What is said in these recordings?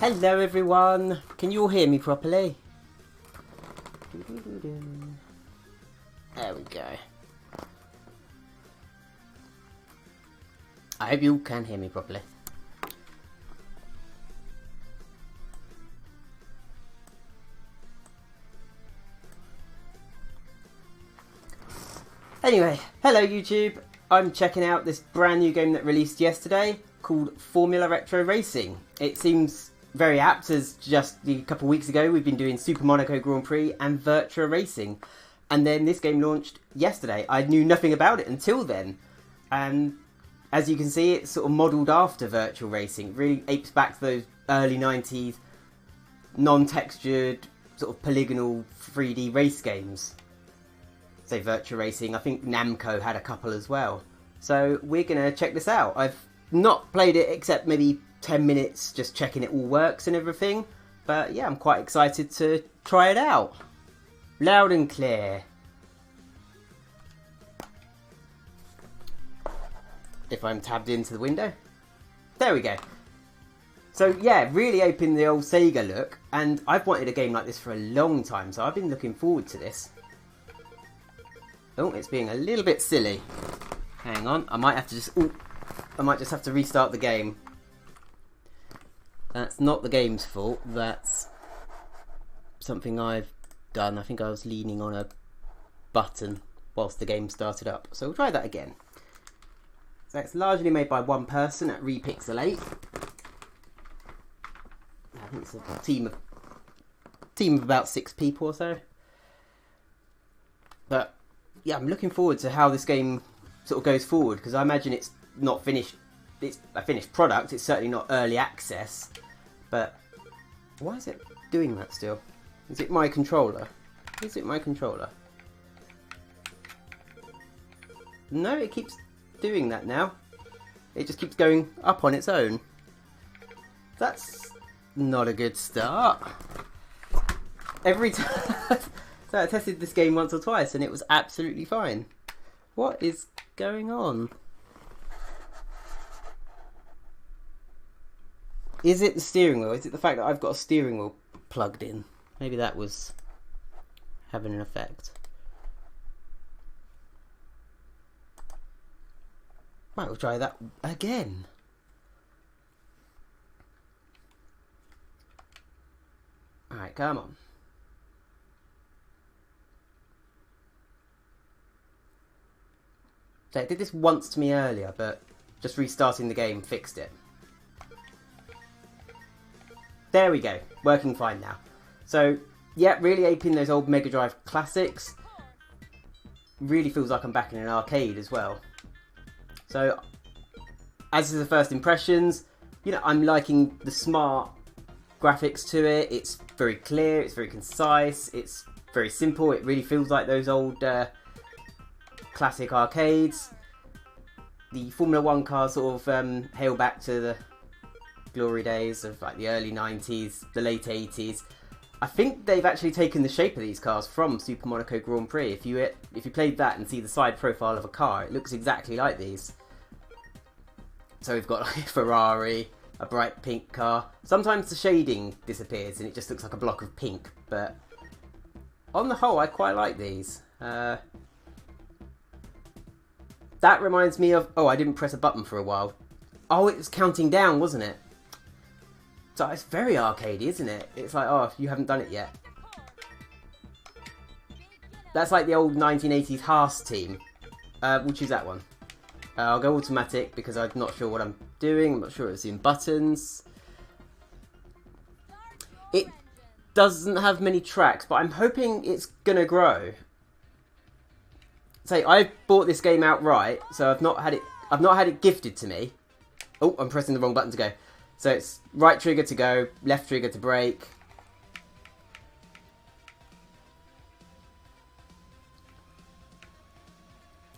Hello everyone, can you all hear me properly? There we go. I hope you all can hear me properly. Anyway, hello YouTube. I'm checking out this brand new game that released yesterday called Formula Retro Racing. It seems very apt as just a couple of weeks ago we've been doing Super Monaco Grand Prix and Virtua Racing. And then this game launched yesterday. I knew nothing about it until then. And as you can see, it's sort of modelled after Virtual Racing. It really apes back to those early 90s non-textured, sort of polygonal 3D race games. Say Virtua Racing, I think Namco had a couple as well. So we're going to check this out. I've not played it except maybe 10 minutes just checking it all works and everything. But yeah, I'm quite excited to try it out. Loud and clear. If I'm tabbed into the window. There we go. So yeah, really aping the old Sega look. And I've wanted a game like this for a long time, so I've been looking forward to this. Oh, it's being a little bit silly. Hang on, I might have to just... Ooh, I might just have to restart the game. That's not the game's fault. That's something I've done. I think I was leaning on a button whilst the game started up. So we'll try that again. So it's largely made by one person at Repixelate. I think it's a team of about 6 people or so. But yeah, I'm looking forward to how this game sort of goes forward, because I imagine it's not finished. It's a finished product. It's certainly not early access. But why is it doing that still? Is it my controller? Is it my controller? No, it keeps doing that now. It just keeps going up on its own. That's not a good start. Every time... So I tested this game once or twice and it was absolutely fine. What is going on? Is it the steering wheel? Is it the fact that I've got a steering wheel plugged in? Maybe that was having an effect. Right, we'll try that again. Alright, come on. So it did this once to me earlier, but just restarting the game fixed it. There we go, working fine now. So, yeah, really aping those old Mega Drive classics. Really feels like I'm back in an arcade as well. So, as is the first impressions, you know, I'm liking the smart graphics to it. It's very clear, it's very concise, it's very simple. It really feels like those old... classic arcades. The Formula 1 cars sort of hail back to the glory days of like the early 90s, the late 80s. I think they've actually taken the shape of these cars from Super Monaco Grand Prix. If you played that and see the side profile of a car, it looks exactly like these. So we've got like a Ferrari, a bright pink car. Sometimes the shading disappears and it just looks like a block of pink, but on the whole I quite like these. That reminds me of... Oh, I didn't press a button for a while. Oh, it was counting down, wasn't it? So it's very arcadey, isn't it? It's like, oh, you haven't done it yet. That's like the old 1980s Haas team. We'll choose that one. I'll go automatic because I'm not sure what I'm doing. I'm not sure it's in buttons. It doesn't have many tracks, but I'm hoping it's going to grow. Say, I bought this game outright, so I've not had it gifted to me. Oh, I'm pressing the wrong button to go. So it's right trigger to go, left trigger to brake.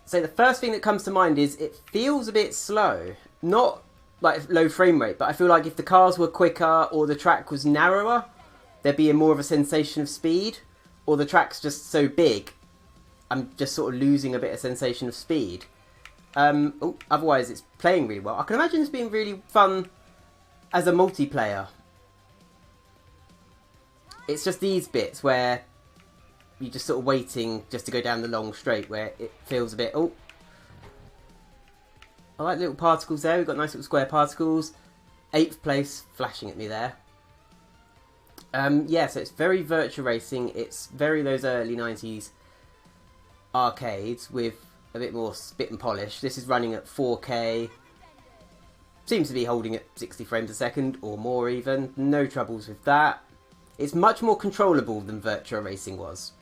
So the first thing that comes to mind is it feels a bit slow. Not like low frame rate, but I feel like if the cars were quicker or the track was narrower, there'd be more of a sensation of speed. Or the track's just so big, I'm just sort of losing a bit of sensation of speed. Otherwise it's playing really well. I can imagine this being really fun as a multiplayer. It's just these bits where you're just sort of waiting just to go down the long straight where it feels a bit... Oh, I like little particles there. We've got nice little square particles. 8th place flashing at me there. Yeah, so it's very virtua racing. It's very those early 90s arcades with a bit more spit and polish. This is running at 4K. Seems to be holding at 60 frames a second or more even. No troubles with that. It's much more controllable than virtua racing was.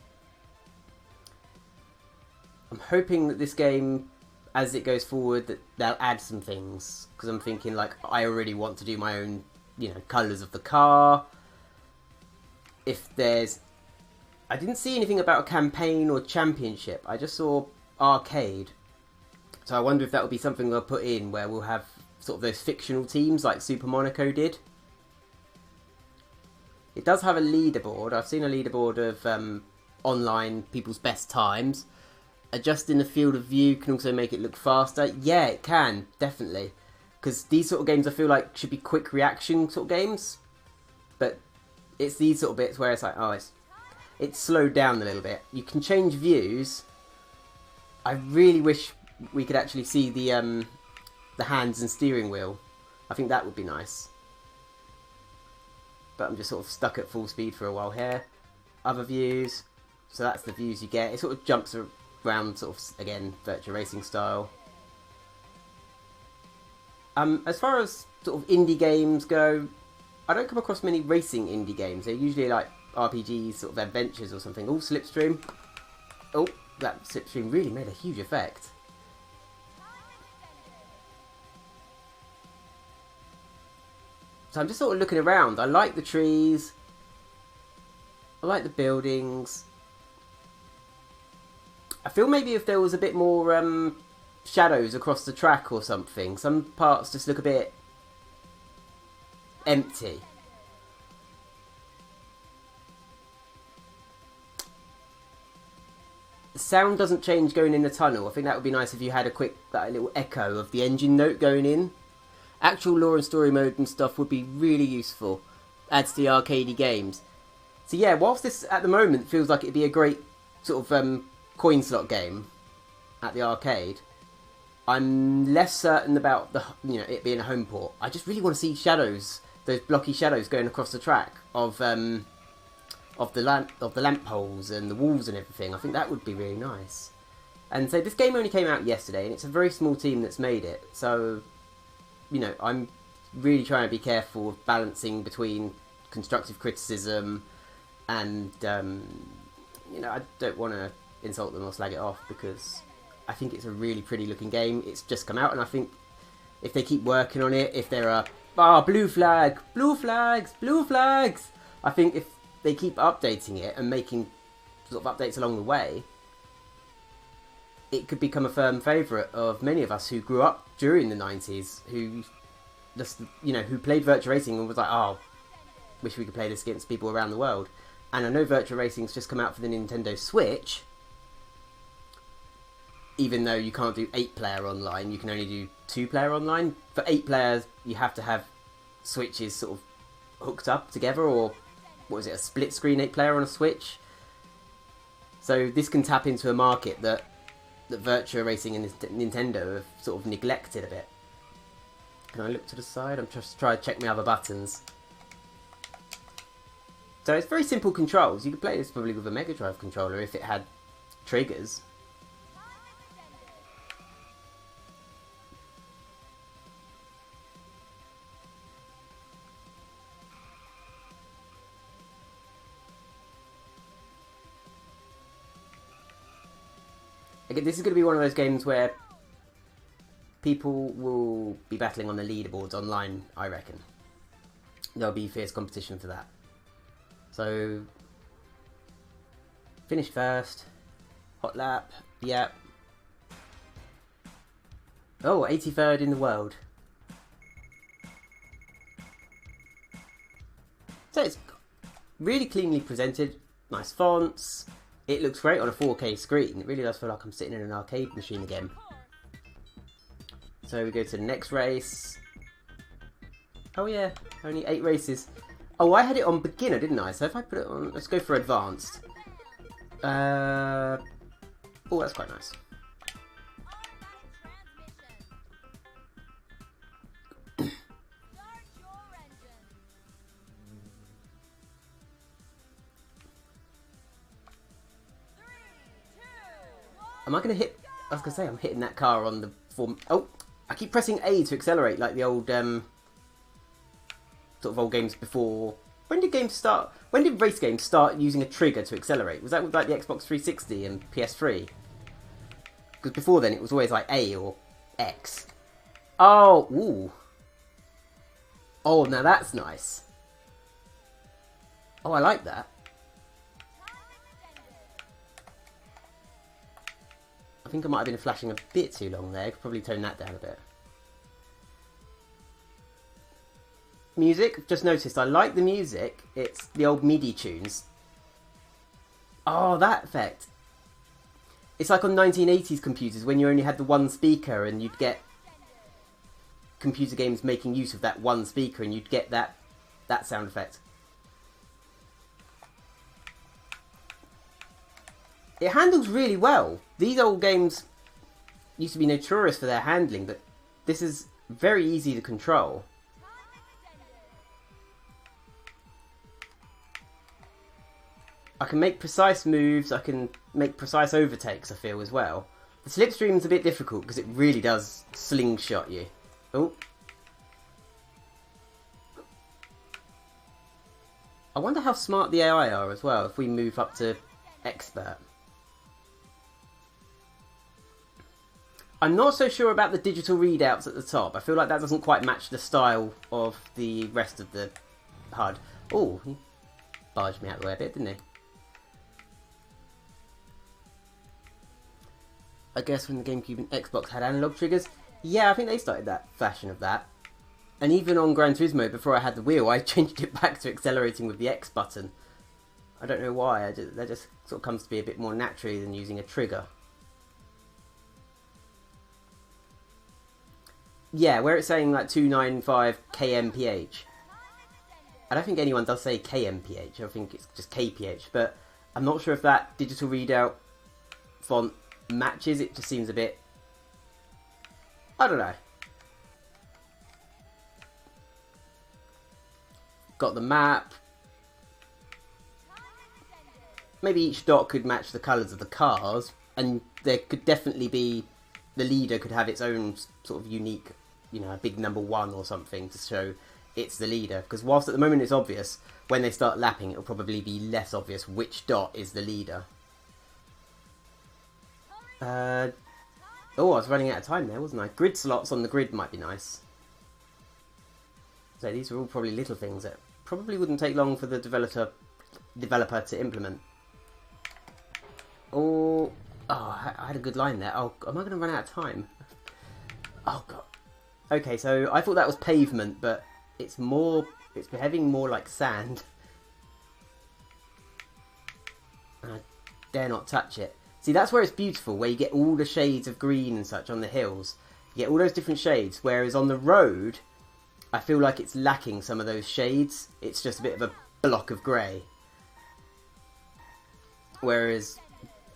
I'm hoping that this game, as it goes forward, that they'll add some things. Because I'm thinking, like, I already want to do my own, you know, colours of the car. If there's... I didn't see anything about a campaign or championship. I just saw arcade. So I wonder if that will be something they'll put in where we'll have sort of those fictional teams like Super Monaco did. It does have a leaderboard. I've seen a leaderboard of online people's best times. Adjusting the field of view can also make it look faster. Yeah, it can, definitely. Because these sort of games I feel like should be quick reaction sort of games. But it's these sort of bits where it's like, oh, it's slowed down a little bit. You can change views. I really wish we could actually see the hands and steering wheel. I think that would be nice. But I'm just sort of stuck at full speed for a while here. Other views. So that's the views you get. It sort of jumps around sort of, again, virtua racing style. As far as sort of indie games go, I don't come across many racing indie games. They're usually like RPGs, sort of adventures or something. Oh, Slipstream. Oh, that Slipstream really made a huge effect. So I'm just sort of looking around. I like the trees. I like the buildings. I feel maybe if there was a bit more shadows across the track or something. Some parts just look a bit empty. The sound doesn't change going in the tunnel. I think that would be nice if you had a quick little echo of the engine note going in. Actual lore and story mode and stuff would be really useful. Adds to the arcadey games. So yeah, whilst this at the moment feels like it'd be a great sort of coin slot game at the arcade, I'm less certain about the it being a home port. I just really want to see shadows, those blocky shadows going across the track of the lamp poles and the walls and everything. I think that would be really nice. And so this game only came out yesterday, and it's a very small team that's made it. So, you know, I'm really trying to be careful of balancing between constructive criticism and, I don't want to insult them or slag it off, because I think it's a really pretty looking game. It's just come out, and I think if they keep working on it, if there are blue flag, blue flags, blue flags, I think if they keep updating it and making sort of updates along the way, it could become a firm favourite of many of us who grew up during the 90s, who just, who played virtua racing and was like, oh, wish we could play this against people around the world. And I know virtua racing's just come out for the Nintendo Switch. Even though you can't do 8-player online, you can only do 2-player online. For 8 players, you have to have Switches sort of hooked up together, or what is it, a split screen 8-player on a Switch? So this can tap into a market that virtua racing and Nintendo have sort of neglected a bit. Can I look to the side? I'm just trying to check my other buttons. So it's very simple controls. You could play this probably with a Mega Drive controller if it had triggers. Again, this is going to be one of those games where people will be battling on the leaderboards online, I reckon. There'll be fierce competition for that. So, finish first. Hot lap. Yep. Oh, 83rd in the world. So it's really cleanly presented. Nice fonts. It looks great on a 4K screen. It really does feel like I'm sitting in an arcade machine again. So we go to the next race. Oh yeah, only 8 races. Oh, I had it on beginner, didn't I? So if I put it on... Let's go for advanced. Oh, that's quite nice. Am I going to hit... I was going to say, I'm hitting that car on the form... Oh, I keep pressing A to accelerate like the old... sort of old games before... When did games start... When did race games start using a trigger to accelerate? Was that with like the Xbox 360 and PS3? Because before then it was always like A or X. Oh, ooh. Oh, now that's nice. Oh, I like that. I think I might have been flashing a bit too long there. Could probably tone that down a bit. Music, just noticed I like the music. It's the old MIDI tunes. Oh, that effect. It's like on 1980s computers when you only had the one speaker and you'd get computer games making use of that one speaker and you'd get that sound effect. It handles really well. These old games used to be notorious for their handling, but this is very easy to control. I can make precise moves, I can make precise overtakes, I feel, as well. The slipstream's a bit difficult because it really does slingshot you. Oh. I wonder how smart the AI are as well if we move up to expert. I'm not so sure about the digital readouts at the top. I feel like that doesn't quite match the style of the rest of the HUD. Oh, he barged me out of the way a bit, didn't he? I guess when the GameCube and Xbox had analog triggers, yeah, I think they started that fashion of that. And even on Gran Turismo, before I had the wheel, I changed it back to accelerating with the X button. I don't know why, that just sort of comes to be a bit more naturally than using a trigger. Yeah, where it's saying like 295 kmph. I don't think anyone does say kmph, I think it's just kph, but I'm not sure if that digital readout font matches. It just seems a bit... I don't know. Got the map. Maybe each dot could match the colours of the cars, and there could definitely be... The leader could have its own sort of unique, you know, a big number 1 or something to show it's the leader. Because whilst at the moment it's obvious, when they start lapping it'll probably be less obvious which dot is the leader. Oh, I was running out of time there, wasn't I? Grid slots on the grid might be nice. So these are all probably little things that probably wouldn't take long for the developer to implement. Oh, I had a good line there. Oh, am I going to run out of time? Oh, God. Okay, so I thought that was pavement, but it's behaving more like sand. And I dare not touch it. See, that's where it's beautiful, where you get all the shades of green and such on the hills. You get all those different shades, whereas on the road, I feel like it's lacking some of those shades. It's just a bit of a block of grey. Whereas,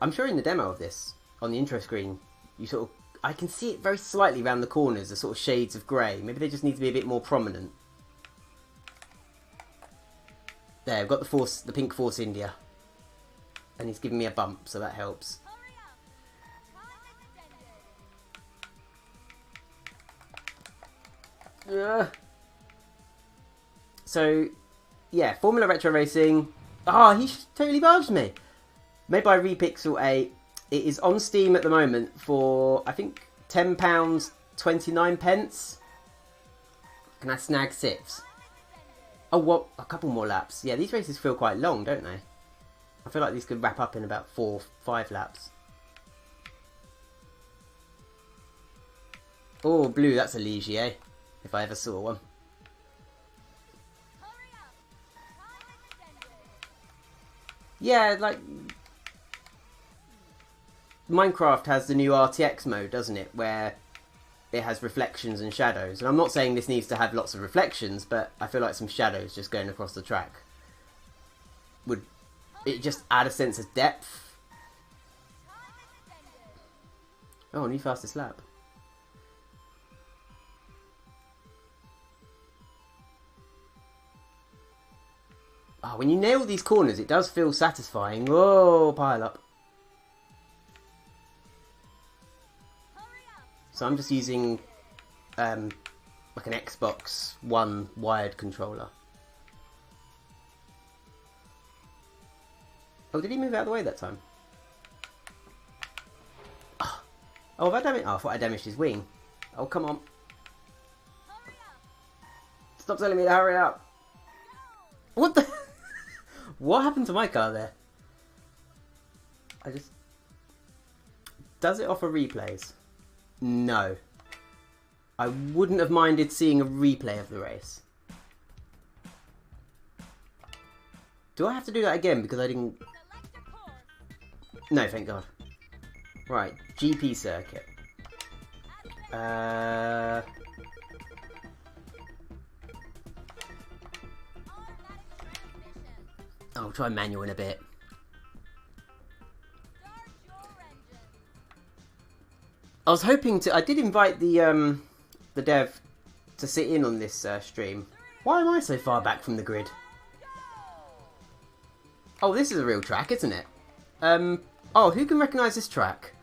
I'm sure in the demo of this, on the intro screen, you sort of... I can see it very slightly around the corners, the sort of shades of grey. Maybe they just need to be a bit more prominent. There, I've got the pink Force India. And he's giving me a bump, so that helps. So, yeah, Formula Retro Racing. Oh, he totally barged me. Made by Repixel 8. It is on Steam at the moment for, I think, £10, 29 pence. Can I snag 6? Oh, what? A couple more laps. Yeah, these races feel quite long, don't they? I feel like these could wrap up in about 4, 5 laps. Oh, blue, that's a Ligier, if I ever saw one. Yeah, like... Minecraft has the new RTX mode, doesn't it? Where it has reflections and shadows. And I'm not saying this needs to have lots of reflections, but I feel like some shadows just going across the track would it just add a sense of depth. Oh, new fastest lap. Oh, when you nail these corners, it does feel satisfying. Whoa, pile up. So I'm just using like an Xbox One wired controller. Oh, did he move out of the way that time? Oh, have I damaged? Oh, I thought I damaged his wing. Oh, come on. Stop telling me to hurry up. What the? What happened to my car there? Does it offer replays? No. I wouldn't have minded seeing a replay of the race. Do I have to do that again because I didn't... No, thank God. Right, GP circuit. I'll try manual in a bit. I was hoping to... I did invite the dev to sit in on this stream. Why am I so far back from the grid? Oh, this is a real track, isn't it? Oh, who can recognise this track?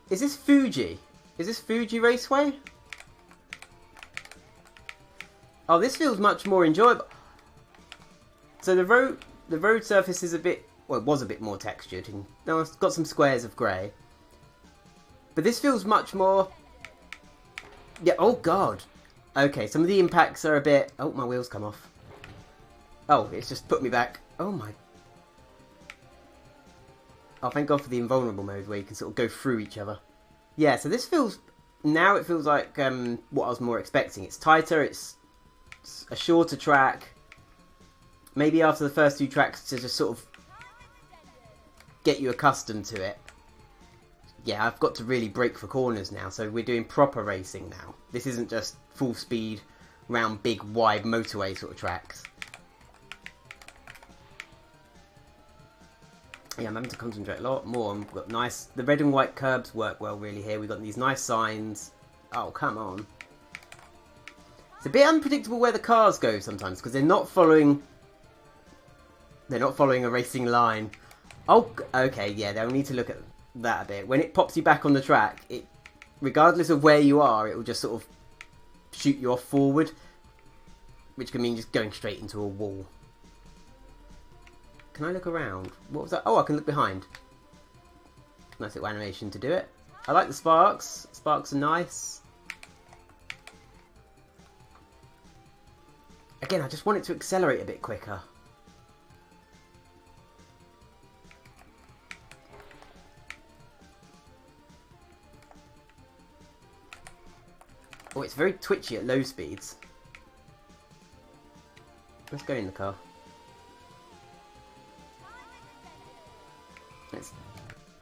Is this Fuji? Is this Fuji Raceway? Oh, this feels much more enjoyable. So the road surface is a bit... Well, it was a bit more textured. And now it's got some squares of grey. But this feels much more... Yeah, oh God. Okay, some of the impacts are a bit... Oh, my wheels come off. Oh, it's just put me back. Oh my... Oh, thank God for the invulnerable mode where you can sort of go through each other. Yeah, so this feels... Now it feels like what I was more expecting. It's tighter, it's a shorter track. Maybe after the first two tracks to just sort of get you accustomed to it. Yeah, I've got to really brake for corners now, so we're doing proper racing now. This isn't just full speed, round big, wide motorway sort of tracks. Yeah, I'm having to concentrate a lot more. We've got nice... The red and white curbs work well really here. We've got these nice signs. Oh, come on. It's a bit unpredictable where the cars go sometimes, because they're not following... They're not following a racing line. Oh, okay, yeah, they'll need to look at that a bit. When it pops you back on the track, it, regardless of where you are, it will just sort of shoot you off forward, which can mean just going straight into a wall. Can I look around? What was that? Oh, I can look behind. Nice little animation to do it. I like the sparks. Sparks are nice. Again, I just want it to accelerate a bit quicker. Oh, it's very twitchy at low speeds. Let's go in the car. Let's...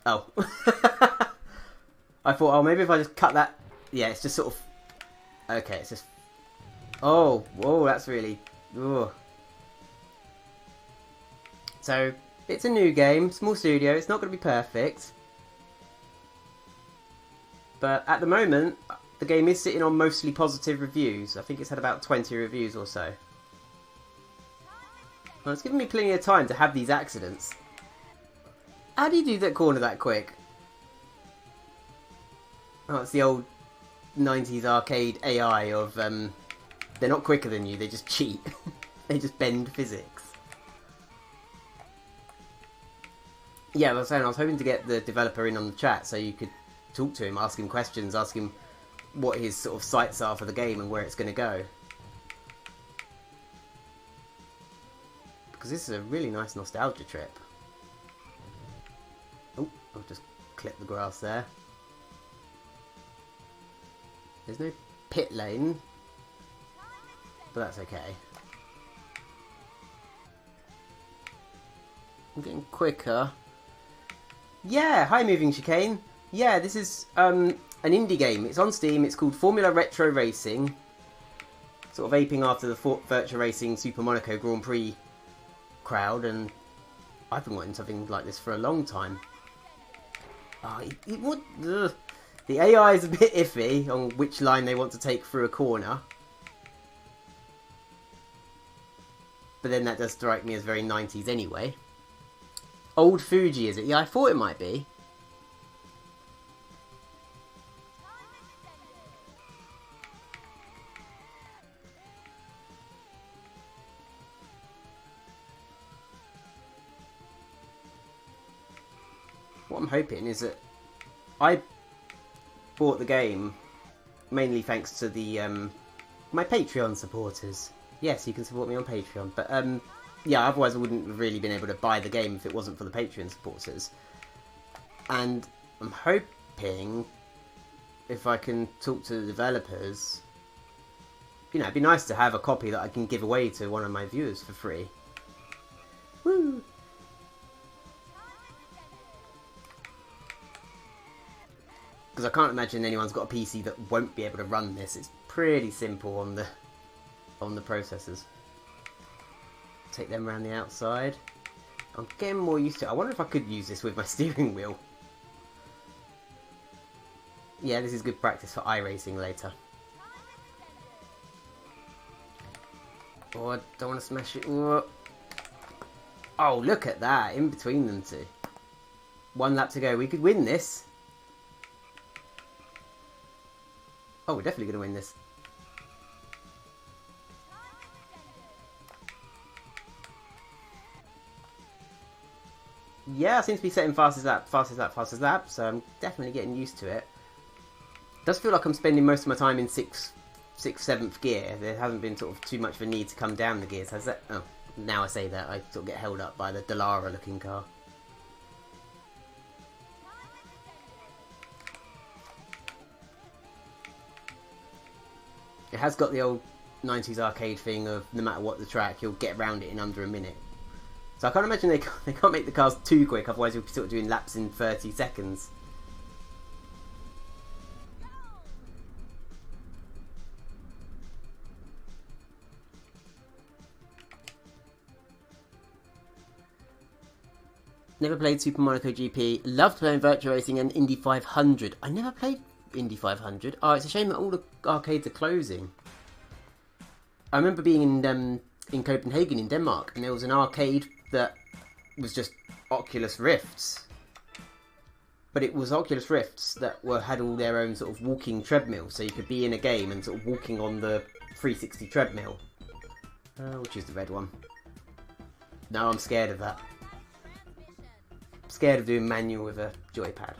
Oh. I thought, oh, maybe if I just cut that... Yeah, it's just sort of... Okay, it's just... Oh, whoa, that's really... Ugh. So, it's a new game, small studio, it's not going to be perfect. But at the moment... The game is sitting on mostly positive reviews. I think it's had about 20 reviews or so. Well, it's given me plenty of time to have these accidents. How do you do that corner that quick? Oh, it's the old 90s arcade AI of... they're not quicker than you, they just cheat. They just bend physics. Yeah, I was saying, I was hoping to get the developer in on the chat so you could talk to him, ask him questions, ask him what his sort of sights are for the game and where it's going to go. Because this is a really nice nostalgia trip. Oh, I'll just clip the grass there. There's no pit lane, but that's okay. I'm getting quicker. Yeah, hi moving chicane. Yeah, this is an indie game. It's on Steam. It's called Formula Retro Racing. Sort of aping after the Virtua Racing Super Monaco Grand Prix crowd, and I've been wanting something like this for a long time. Oh, the AI is a bit iffy on which line they want to take through a corner. But then that does strike me as very 90s anyway. Old Fuji, is it? Yeah, I thought it might be. What I'm hoping is that I bought the game mainly thanks to the my Patreon supporters. Yes, you can support me on Patreon, but yeah, otherwise I wouldn't have really been able to buy the game if it wasn't for the Patreon supporters. And I'm hoping if I can talk to the developers, you know, it'd be nice to have a copy that I can give away to one of my viewers for free. Woo! Because I can't imagine anyone's got a PC that won't be able to run this. It's pretty simple on the processors. Take them around the outside. I'm getting more used to it. I wonder if I could use this with my steering wheel. Yeah, this is good practice for iRacing later. Oh, I don't want to smash it. Oh, look at that. In between them two. 1 lap to go. We could win this. Oh, we're definitely going to win this. Yeah, I seem to be setting fastest lap, fastest lap, fastest lap, so I'm definitely getting used to it. It does feel like I'm spending most of my time in 6th, 7th gear. There hasn't been sort of too much of a need to come down the gears, has that? Oh, now I say that, I sort of get held up by the Dallara looking car. It has got the old 90s arcade thing of no matter what the track, you'll get around it in under a minute. So I can't imagine they can't make the cars too quick, otherwise you'll be sort of doing laps in 30 seconds. Never played Super Monaco GP. Loved playing Virtua Racing and Indy 500. I never played Indy 500. Oh, it's a shame that all the arcades are closing. I remember being in Copenhagen in Denmark, and there was an arcade that was just Oculus Rifts. But it was Oculus Rifts that had all their own sort of walking treadmill, so you could be in a game and sort of walking on the 360 treadmill. We'll choose the red one. No, I'm scared of that. I'm scared of doing manual with a joypad.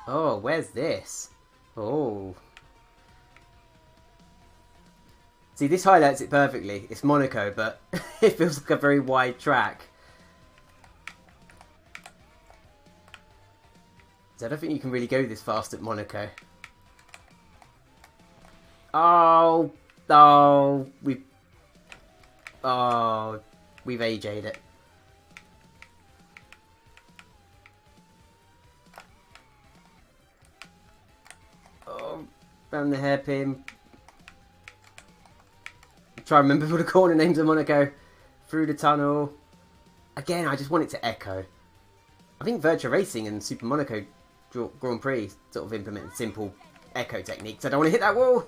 Oh, where's this? Oh. See, this highlights it perfectly. It's Monaco, but it feels like a very wide track. So I don't think you can really go this fast at Monaco. Oh, we've AJ'd it. Oh, round the hairpin. Try to remember all the corner names of Monaco. Through the tunnel. Again, I just want it to echo. I think Virtua Racing and Super Monaco Grand Prix sort of implemented simple echo techniques. I don't want to hit that wall.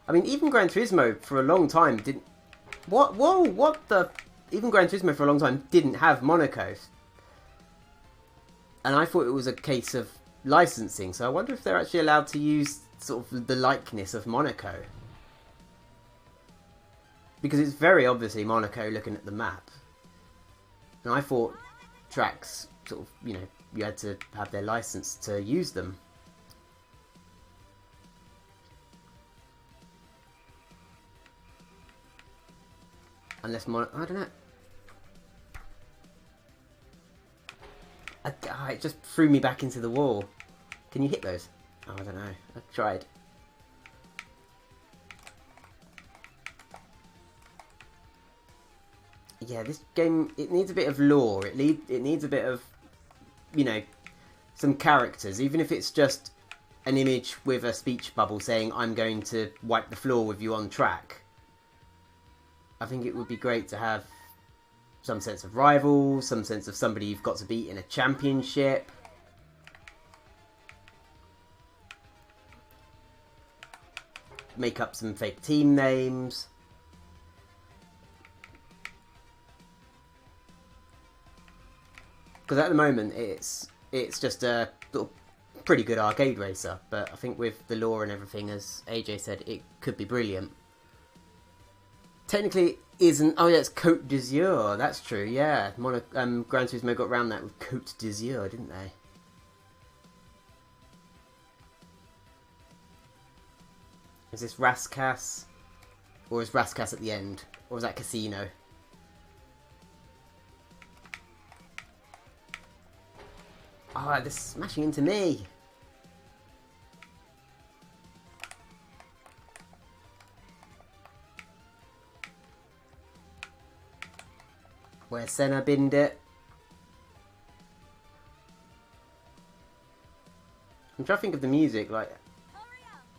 I mean, even Gran Turismo for a long time didn't... Even Gran Turismo for a long time didn't have Monaco. And I thought it was a case of licensing, so I wonder if they're actually allowed to use sort of the likeness of Monaco. Because it's very obviously Monaco looking at the map. And I thought tracks, sort of, you know, you had to have their license to use them. Unless I don't know. It just threw me back into the wall. Can you hit those? Oh, I don't know. I've tried. Yeah, this game, it needs a bit of lore. It needs a bit of, you know, some characters. Even if it's just an image with a speech bubble saying, I'm going to wipe the floor with you on track. I think it would be great to have some sense of rival, some sense of somebody you've got to beat in a championship. Make up some fake team names. Because at the moment it's just a sort of pretty good arcade racer, but I think with the lore and everything, as AJ said, it could be brilliant. Technically, it isn't. Oh yeah, it's Côte d'Azur. That's true. Yeah, Gran Turismo got around that with Côte d'Azur, didn't they? Is this Raskas, or is Raskas at the end, or is that Casino? Ah, this is smashing into me. Where Senna binned it. I'm trying to think of the music, like,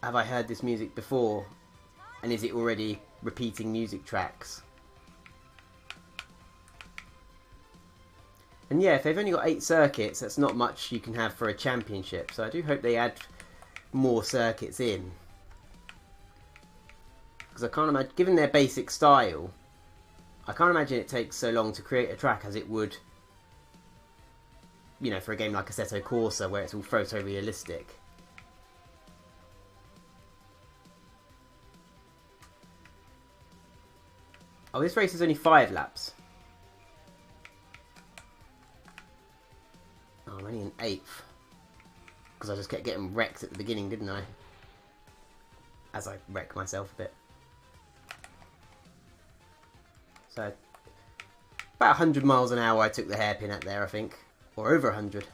have I heard this music before? And is it already repeating music tracks? And yeah, if they've only got 8 circuits, that's not much you can have for a championship. So I do hope they add more circuits in. Because I can't imagine, given their basic style, I can't imagine it takes so long to create a track as it would, you know, for a game like Assetto Corsa, where it's all photorealistic. Oh, this race is only 5 laps. Oh, I'm only in 8th. Because I just kept getting wrecked at the beginning, didn't I? As I wreck myself a bit. So, about 100 miles an hour I took the hairpin at there, I think. Or over 100.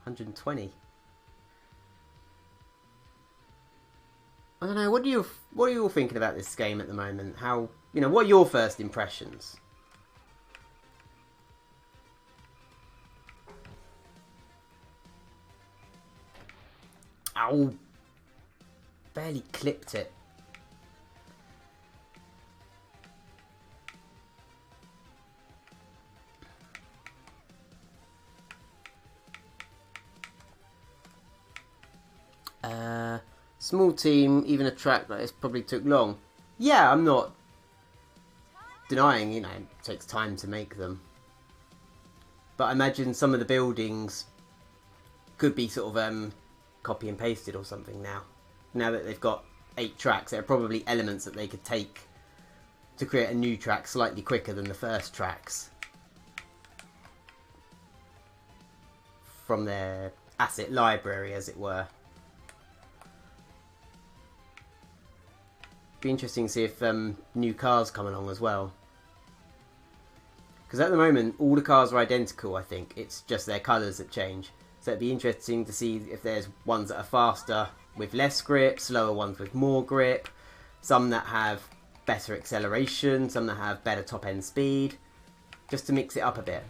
120. I don't know, what are you all thinking about this game at the moment? How, you know, what are your first impressions? Ow! Barely clipped it. Small team, even a track like this probably took long. Yeah, I'm not denying, you know, it takes time to make them. But I imagine some of the buildings could be sort of copy and pasted or something now. Now that they've got 8 tracks, there are probably elements that they could take to create a new track slightly quicker than the first tracks. From their asset library, as it were. Be interesting to see if new cars come along as well. Because at the moment, all the cars are identical, I think. It's just their colours that change. So it'd be interesting to see if there's ones that are faster with less grip, slower ones with more grip, some that have better acceleration, some that have better top end speed, just to mix it up a bit.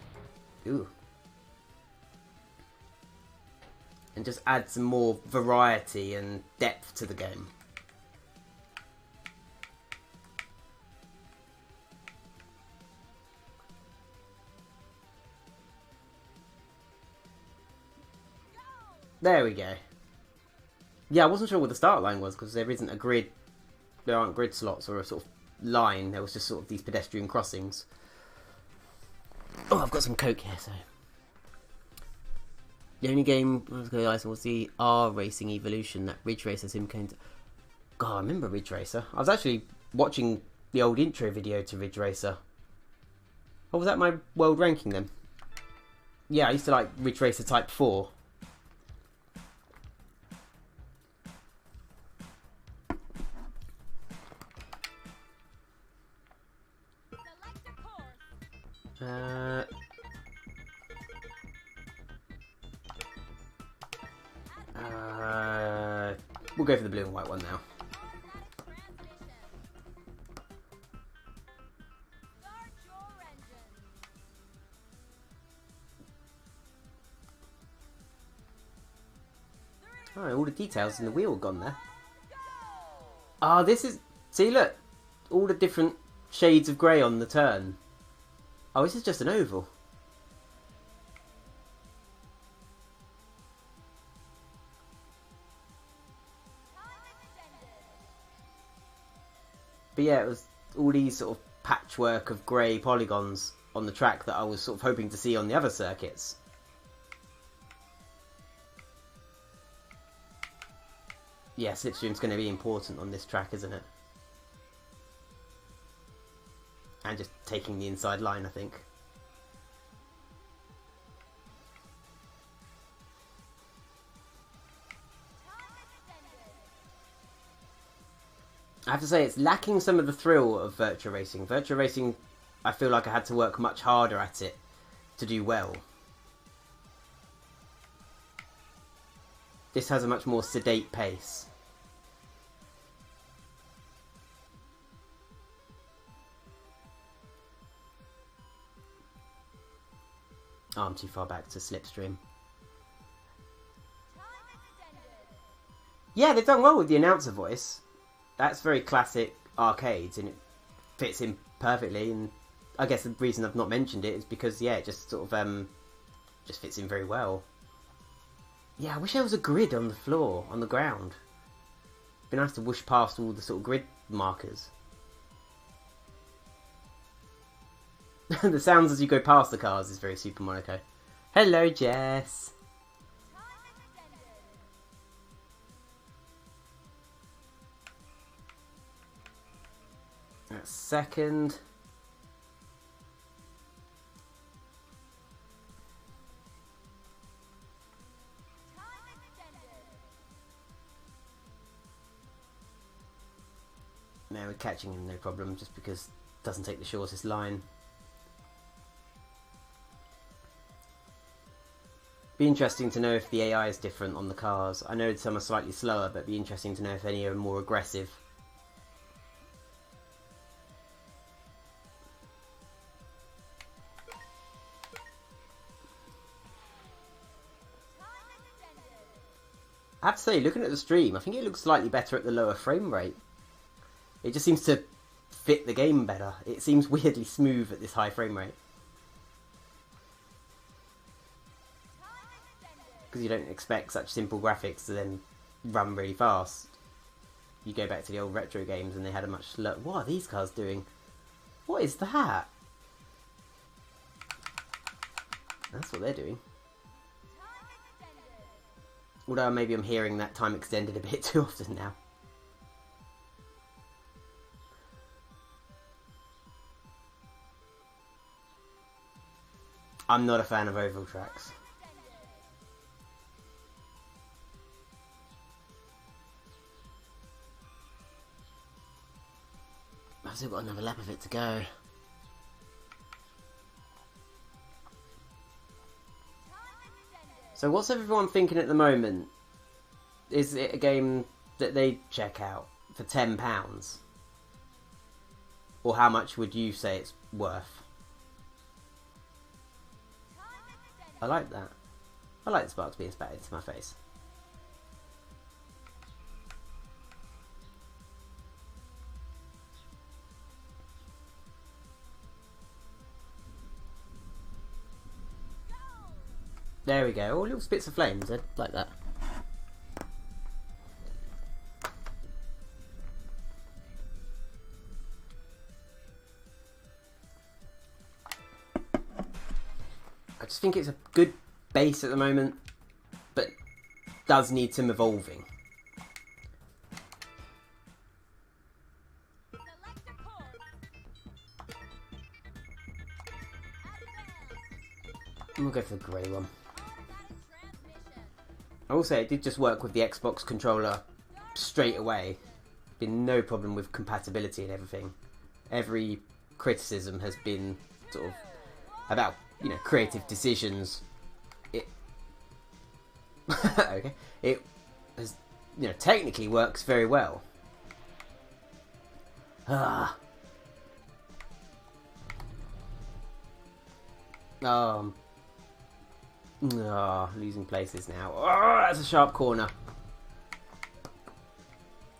Ooh. And just add some more variety and depth to the game. There we go. Yeah, I wasn't sure what the start line was because there isn't a grid. There aren't grid slots or a sort of line. There was just sort of these pedestrian crossings. Oh, I've got some Coke here, so. The only game I was going to ice was the R Racing Evolution, that Ridge Racer sim came to... God, I remember Ridge Racer. I was actually watching the old intro video to Ridge Racer. Oh, was that my world ranking then? Yeah, I used to like Ridge Racer Type 4. We'll go for the blue and white one now. Oh, all the details in the wheel gone there. Ah, this is... See, look. All the different shades of grey on the turn. Oh, this is just an oval. But yeah, it was all these sort of patchwork of grey polygons on the track that I was sort of hoping to see on the other circuits. Yeah, slipstream's going to be important on this track, isn't it? And just taking the inside line, I think. I have to say, it's lacking some of the thrill of virtual racing. Virtual racing, I feel like I had to work much harder at it to do well. This has a much more sedate pace. Oh, I'm too far back to slipstream. Yeah, they've done well with the announcer voice. That's very classic arcades, and it fits in perfectly. And I guess the reason I've not mentioned it is because, yeah, it just sort of just fits in very well. Yeah, I wish there was a grid on the floor, on the ground. It'd be nice to whoosh past all the sort of grid markers. The sounds as you go past the cars is very Super Monaco. Hello, Jess. That's second. Now we're catching him, no problem, just because it doesn't take the shortest line. Be interesting to know if the AI is different on the cars. I know some are slightly slower, but it'd be interesting to know if any are more aggressive. I have to say, looking at the stream, I think it looks slightly better at the lower frame rate. It just seems to fit the game better. It seems weirdly smooth at this high frame rate. Because you don't expect such simple graphics to then run really fast. You go back to the old retro games and they had a much slower... What are these cars doing? What is that? That's what they're doing. Although maybe I'm hearing that time extended a bit too often now. I'm not a fan of oval tracks. I've still got another lap of it to go. So what's everyone thinking at the moment? Is it a game that they check out for £10? Or how much would you say it's worth? I like that. I like the sparks being spat into my face. There we go. All little spits of flames. I like that. I just think it's a good base at the moment, but does need some evolving. We'll go for the grey one. I will say it did just work with the Xbox controller straight away. Been no problem with compatibility and everything. Every criticism has been sort of about, you know, creative decisions. Okay. It has you know, technically works very well. Losing places now. That's a sharp corner.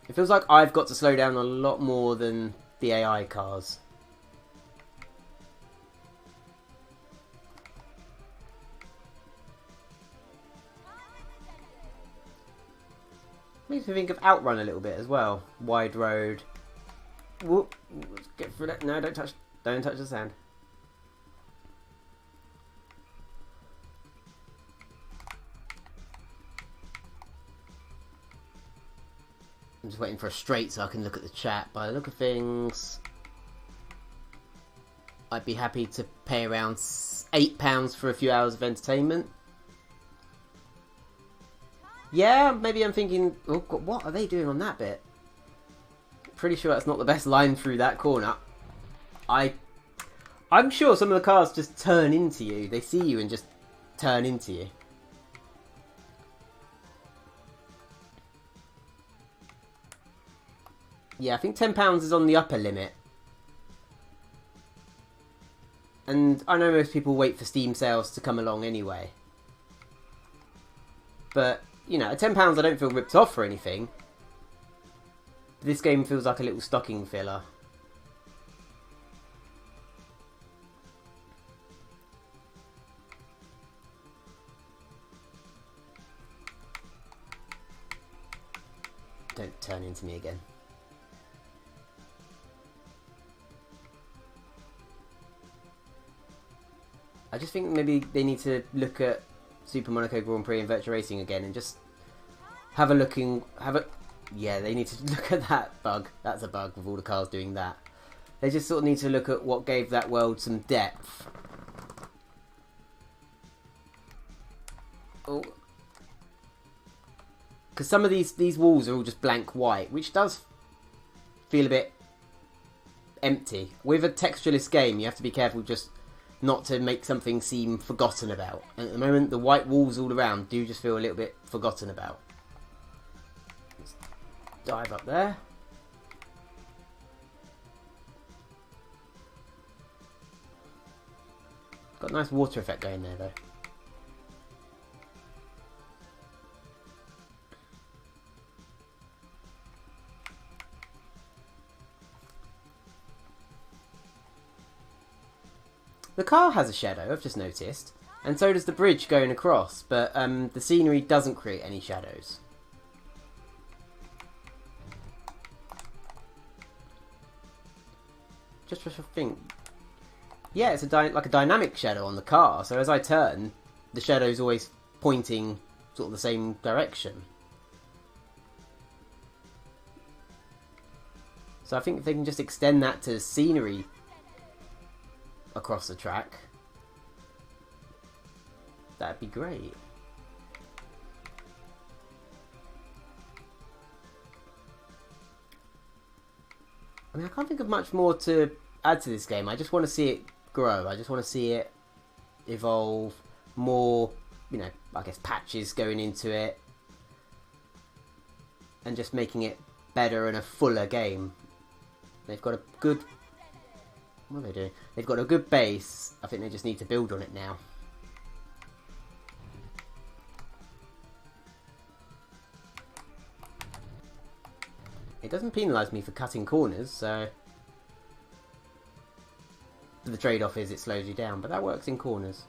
It feels like I've got to slow down a lot more than the AI cars. Makes me think of Outrun a little bit as well. Wide road. Whoop. Let's get through that. No, don't touch the sand. I'm just waiting for a straight so I can look at the chat. By the look of things, I'd be happy to pay around £8 for a few hours of entertainment. Yeah, maybe I'm thinking, oh God, what are they doing on that bit? Pretty sure that's not the best line through that corner. I'm sure some of the cars just turn into you. They see you and just turn into you. Yeah, I think £10 is on the upper limit. And I know most people wait for Steam sales to come along anyway. But, you know, at £10 I don't feel ripped off or anything. This game feels like a little stocking filler. Don't turn into me again. I just think maybe they need to look at Super Monaco Grand Prix and Virtua Racing again and just have a look and yeah, they need to look at that bug. That's a bug with all the cars doing that. They just sort of need to look at what gave that world some depth. Oh. Because some of these walls are all just blank white, which does feel a bit empty. With a textureless game, you have to be careful just not to make something seem forgotten about. And at the moment, the white walls all around do just feel a little bit forgotten about. Let's dive up there. Got a nice water effect going there, though. The car has a shadow, I've just noticed, and so does the bridge going across, but the scenery doesn't create any shadows. Just for a think. Yeah, it's like a dynamic shadow on the car, so as I turn, the shadow's always pointing sort of the same direction. So I think if they can just extend that to scenery across the track, that'd be great. I mean, I can't think of much more to add to this game. I just want to see it grow. I just want to see it evolve. More, you know, I guess patches going into it and just making it better and a fuller game. They've got a good... What are they doing? They've got a good base. I think they just need to build on it now. It doesn't penalise me for cutting corners, so the trade-off is it slows you down, but that works in corners.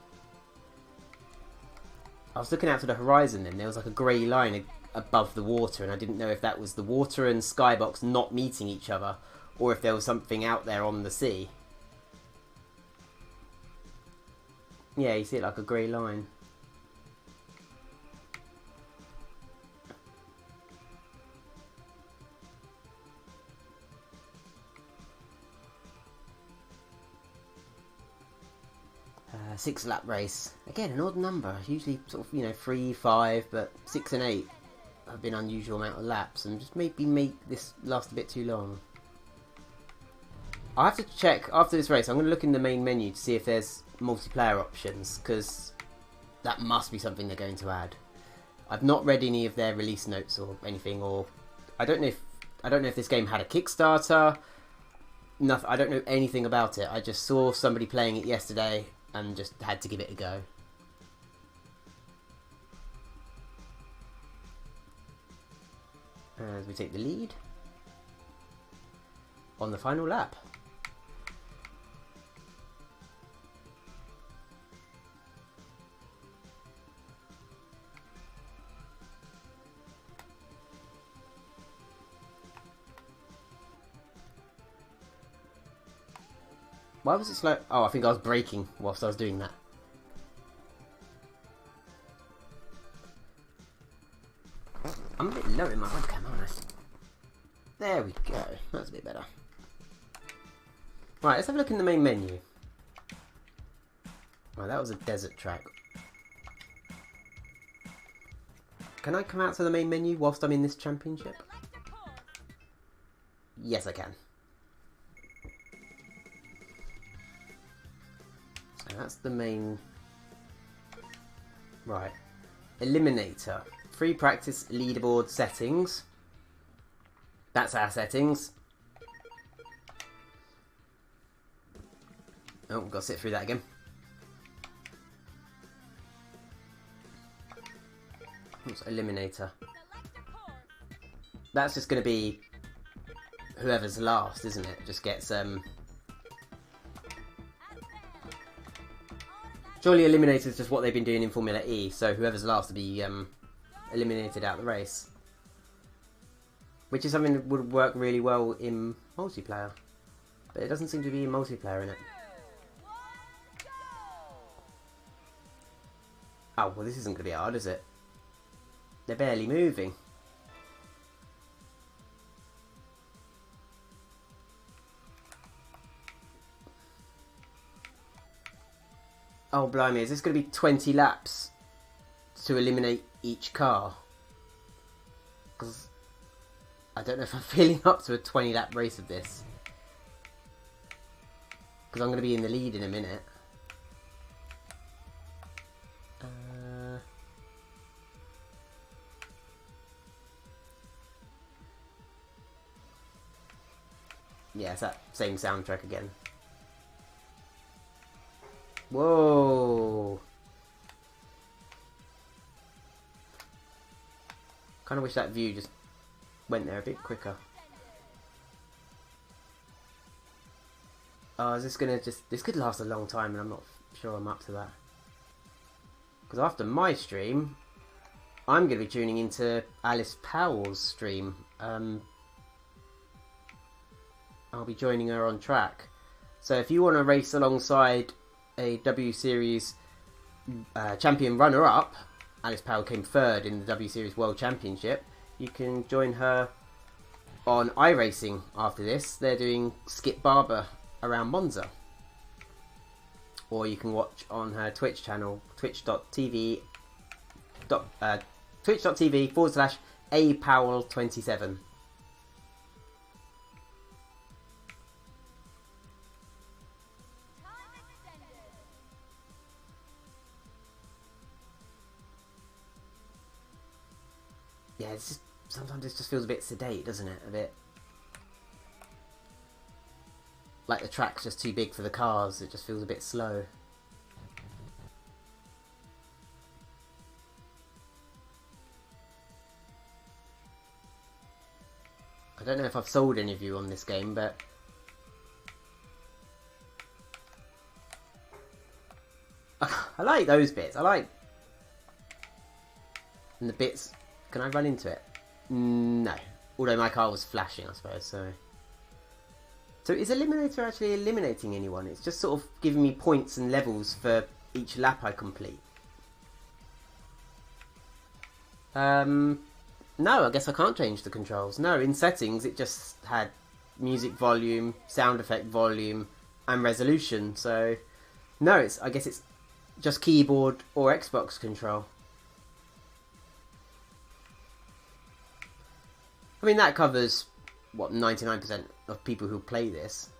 I was looking out to the horizon and there was like a grey line above the water, and I didn't know if that was the water and skybox not meeting each other, or if there was something out there on the sea. Yeah, you see it like a grey line. Six lap race. Again, an odd number. Usually sort of, you know, 3, 5, but 6 and 8 have been unusual amount of laps, and just maybe make this last a bit too long. I have to check after this race. I'm going to look in the main menu to see if there's multiplayer options, because that must be something they're going to add. I've not read any of their release notes or anything, or I don't know if this game had a Kickstarter. Nothing. I don't know anything about it. I just saw somebody playing it yesterday and just had to give it a go. As we take the lead on the final lap. Why was it slow? Oh, I think I was braking whilst I was doing that. I'm a bit low in my webcam, aren't I? There we go. That's a bit better. Right, let's have a look in the main menu. Right, that was a desert track. Can I come out to the main menu whilst I'm in this championship? Yes, I can. So that's the main... Right. Eliminator. Free practice leaderboard settings. That's our settings. Oh, we've got to sit through that again. What's Eliminator? That's just going to be whoever's last, isn't it? Just gets surely Eliminator is just what they've been doing in Formula E, so whoever's last will be eliminated out of the race. Which is something that would work really well in multiplayer. But it doesn't seem to be a multiplayer in it. Oh, well this isn't going to be hard, is it? They're barely moving. Oh, blimey, is this going to be 20 laps to eliminate each car? Because I don't know if I'm feeling up to a 20-lap race of this. Because I'm going to be in the lead in a minute. Yeah, it's that same soundtrack again. Whoa! Kind of wish that view just went there a bit quicker. Oh, is this gonna just... This could last a long time and I'm not sure I'm up to that. Because after my stream, I'm going to be tuning into Alice Powell's stream. I'll be joining her on track. So if you want to race alongside a W Series champion runner-up, Alice Powell came third in the W Series World Championship, you can join her on iRacing after this. They're doing Skip Barber around Monza. Or you can watch on her Twitch channel, twitch.tv/apowell27. Yeah, it's just, sometimes it just feels a bit sedate, doesn't it? A bit like the track's just too big for the cars. It just feels a bit slow. I don't know if I've sold any of you on this game, but I like those bits. I like... And the bits... Can I run into it? No. Although my car was flashing, I suppose, so... So is Eliminator actually eliminating anyone? It's just sort of giving me points and levels for each lap I complete. No, I guess I can't change the controls. No, in settings it just had music volume, sound effect volume, and resolution. So, no, I guess it's just keyboard or Xbox control. I mean, that covers, what, 99% of people who play this.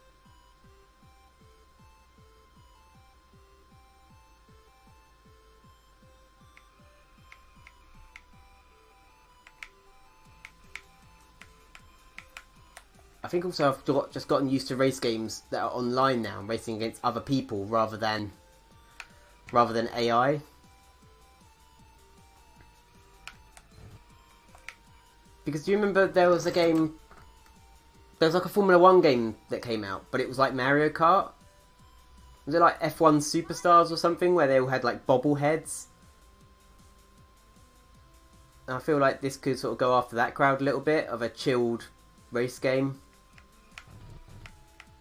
I think also I've just gotten used to race games that are online now, racing against other people rather than AI. Because do you remember there was a game, there was like a Formula 1 game that came out, but it was like Mario Kart? Was it like F1 Superstars or something, where they all had like bobbleheads? And I feel like this could sort of go after that crowd a little bit, of a chilled race game.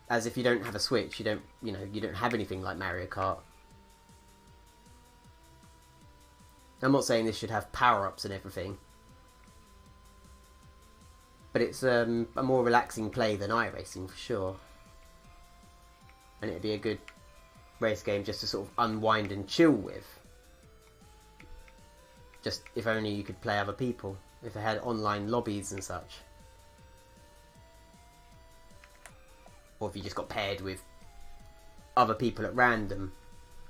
As if you don't have a Switch, you don't have anything like Mario Kart. I'm not saying this should have power-ups and everything. But it's a more relaxing play than iRacing for sure. And it'd be a good race game just to sort of unwind and chill with. Just if only you could play other people. If they had online lobbies and such. Or if you just got paired with other people at random.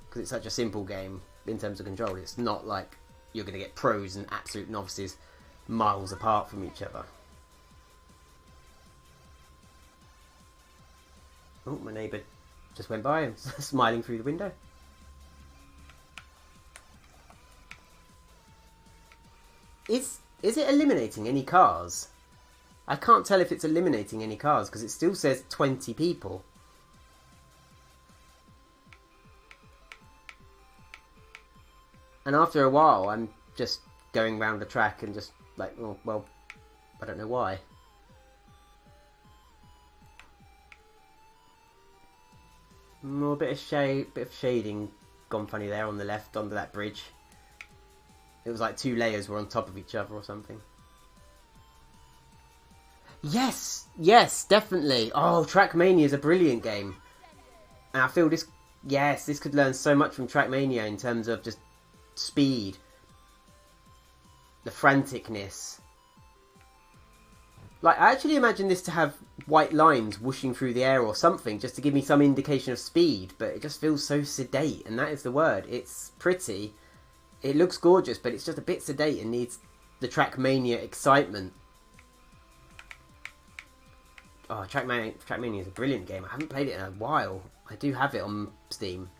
Because it's such a simple game in terms of control. It's not like you're going to get pros and absolute novices miles apart from each other. Oh, my neighbour just went by and smiling through the window. Is it eliminating any cars? I can't tell if it's eliminating any cars because it still says 20 people. And after a while, I'm just going round the track and just like, oh, well, I don't know why. More bit of shading gone funny there on the left under that bridge. It was like two layers were on top of each other or something. Yes, yes, definitely. Oh, Trackmania is a brilliant game, and I feel this. Yes, this could learn so much from Trackmania in terms of just speed, the franticness. Like, I actually imagine this to have white lines whooshing through the air or something, just to give me some indication of speed, but it just feels so sedate, and that is the word. It's pretty, it looks gorgeous, but it's just a bit sedate and needs the Trackmania excitement. Oh, Trackmania is a brilliant game. I haven't played it in a while. I do have it on Steam.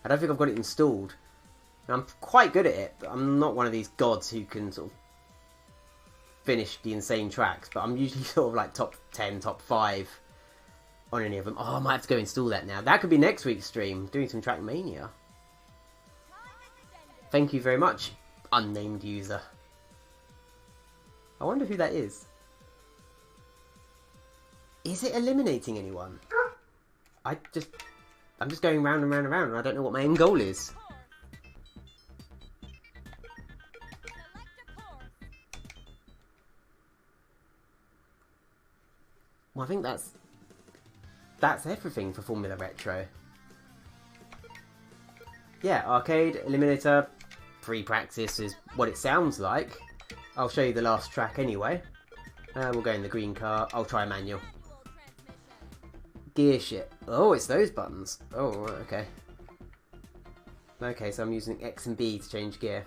I don't think I've got it installed. And I'm quite good at it, but I'm not one of these gods who can sort of finish the insane tracks, but I'm usually sort of like top 10, top 5 on any of them. Oh, I might have to go install that now. That could be next week's stream, doing some Trackmania. Thank you very much, unnamed user. I wonder who that is. Is it eliminating anyone? I'm just going round and round and round, and I don't know what my end goal is. Well, I think that's everything for Formula Retro. Yeah, arcade, eliminator, free practice is what it sounds like. I'll show you the last track anyway. We'll go in the green car. I'll try manual. Gear shift. Oh, it's those buttons. Oh, right, okay. Okay, so I'm using X and B to change gear.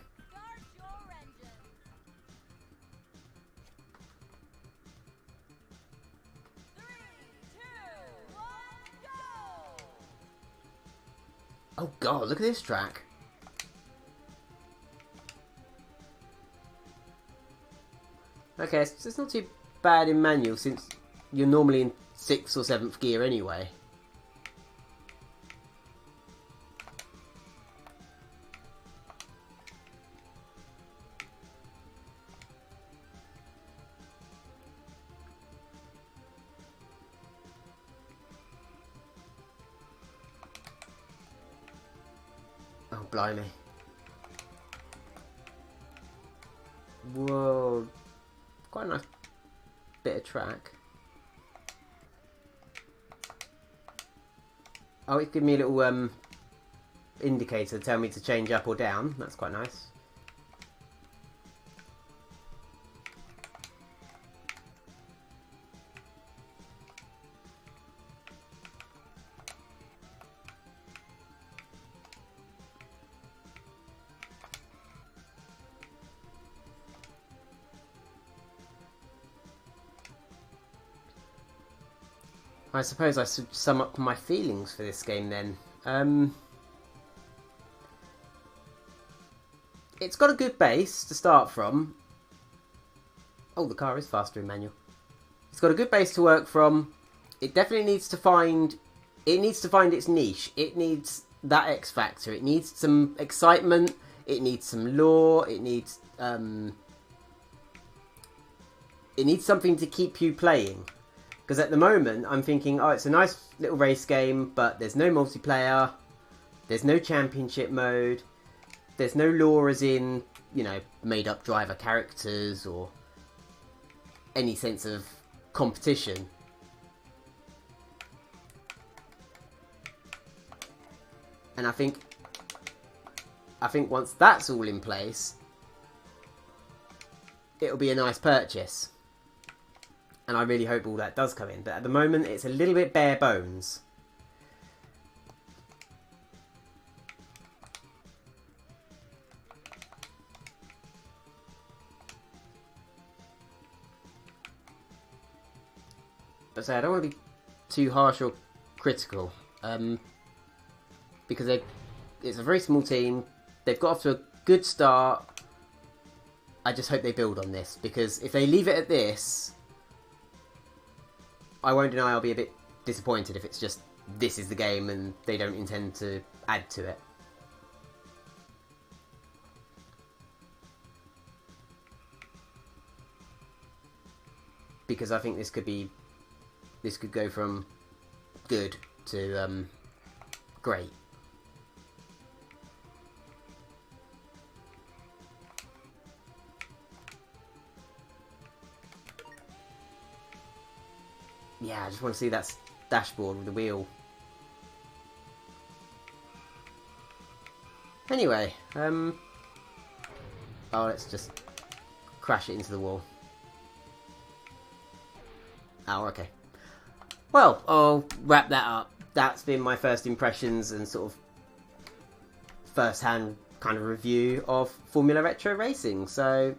Oh god, look at this track. Okay, so it's not too bad in manual since you're normally in 6th or 7th gear anyway. Oh, blimey. Whoa. Quite a nice bit of track. Oh, it gave me a little indicator to tell me to change up or down. That's quite nice. I suppose I should sum up my feelings for this game then. It's got a good base to start from. Oh, the car is faster in manual. It's got a good base to work from. It definitely needs to find... It needs to find its niche. It needs that X factor. It needs some excitement. It needs some lore. It needs something to keep you playing. Because at the moment, I'm thinking, oh, it's a nice little race game, but there's no multiplayer. There's no championship mode. There's no lore as in, you know, made up driver characters or any sense of competition. And I think once that's all in place, it'll be a nice purchase. And I really hope all that does come in. But at the moment, it's a little bit bare bones. But I don't want to be too harsh or critical. Because it's a very small team. They've got off to a good start. I just hope they build on this. Because if they leave it at this... I won't deny I'll be a bit disappointed if it's just this is the game and they don't intend to add to it. Because I think this could go from good to great. Yeah, I just want to see that dashboard with the wheel. Anyway, oh, let's just crash it into the wall. Oh, okay. Well, I'll wrap that up. That's been my first impressions and sort of first-hand kind of review of Formula Retro Racing. So,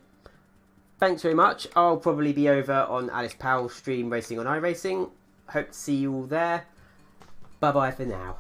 thanks very much. I'll probably be over on Alice Powell's stream Racing on iRacing. Hope to see you all there. Bye-bye for now.